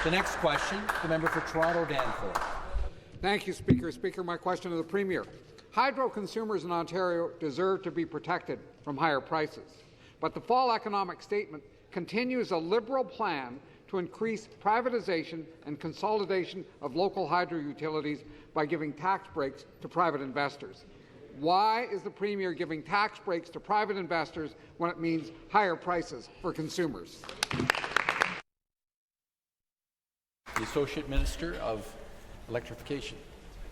The next question, the member for Toronto-Danforth. Thank you, Speaker. Speaker, my question to the Premier. Hydro consumers in Ontario deserve to be protected from higher prices. But the fall economic statement continues a Liberal plan to increase privatization and consolidation of local hydro utilities by giving tax breaks to private investors. Why is the Premier giving tax breaks to private investors when it means higher prices for consumers? The Associate Minister of Electrification.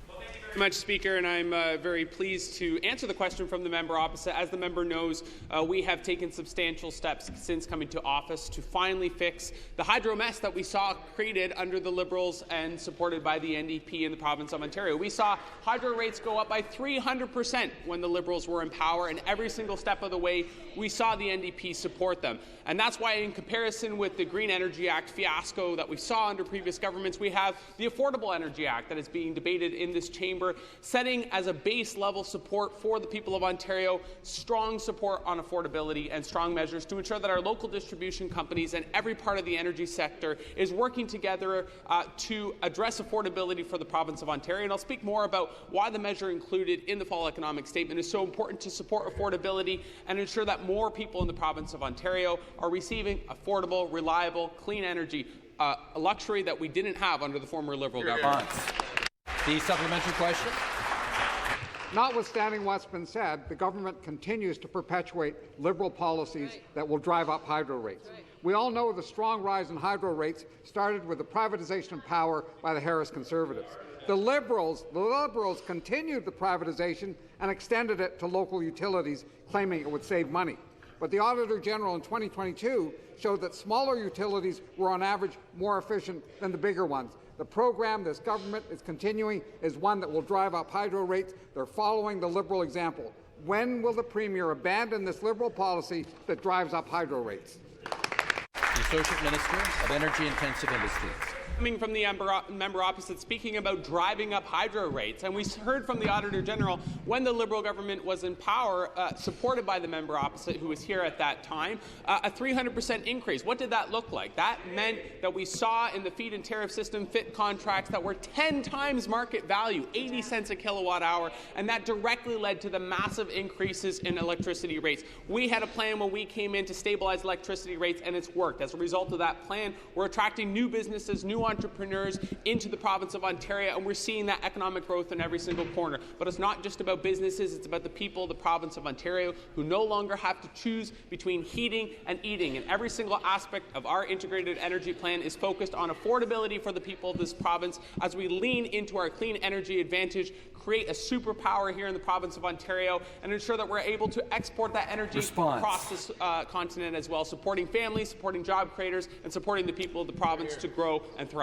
Thank you very much, Speaker, and I'm very pleased to answer the question from the member opposite. As the member knows, we have taken substantial steps since coming to office to finally fix the hydro mess that we saw created under the Liberals and supported by the NDP in the province of Ontario. We saw hydro rates go up by 300% when the Liberals were in power, and every single step of the way we saw the NDP support them. And that's why, in comparison with the Green Energy Act fiasco that we saw under previous governments, we have the Affordable Energy Act that is being debated in this chamber, setting as a base level support for the people of Ontario strong support on affordability and strong measures to ensure that our local distribution companies and every part of the energy sector is working together to address affordability for the province of Ontario. And I'll speak more about why the measure included in the fall economic statement is so important to support affordability and ensure that more people in the province of Ontario are receiving affordable, reliable, clean energy, a luxury that we didn't have under the former Liberal government. The supplementary question. Notwithstanding what's been said, the government continues to perpetuate Liberal policies that will drive up hydro rates. We all know the strong rise in hydro rates started with the privatization of power by the Harris Conservatives. The Liberals continued the privatization and extended it to local utilities, claiming it would save money. But the Auditor General in 2022 showed that smaller utilities were on average more efficient than the bigger ones. The program this government is continuing is one that will drive up hydro rates. They're following the Liberal example. When will the Premier abandon this Liberal policy that drives up hydro rates? The Associate Minister of Energy-Intensive Industries. Coming from the member opposite, speaking about driving up hydro rates. And we heard from the Auditor General when the Liberal government was in power, supported by the member opposite who was here at that time, a 300% increase. What did that look like? That meant that we saw in the feed and tariff system FIT contracts that were 10 times market value, 80 cents a kilowatt hour, and that directly led to the massive increases in electricity rates. We had a plan when we came in to stabilize electricity rates, and it's worked. As a result of that plan, we're attracting new businesses, new entrepreneurs into the province of Ontario, and we're seeing that economic growth in every single corner. But it's not just about businesses, it's about the people of the province of Ontario who no longer have to choose between heating and eating. And every single aspect of our integrated energy plan is focused on affordability for the people of this province as we lean into our clean energy advantage, create a superpower here in the province of Ontario, and ensure that we're able to export that energy across this continent as well, supporting families, supporting job creators, and supporting the people of the province to grow and thrive.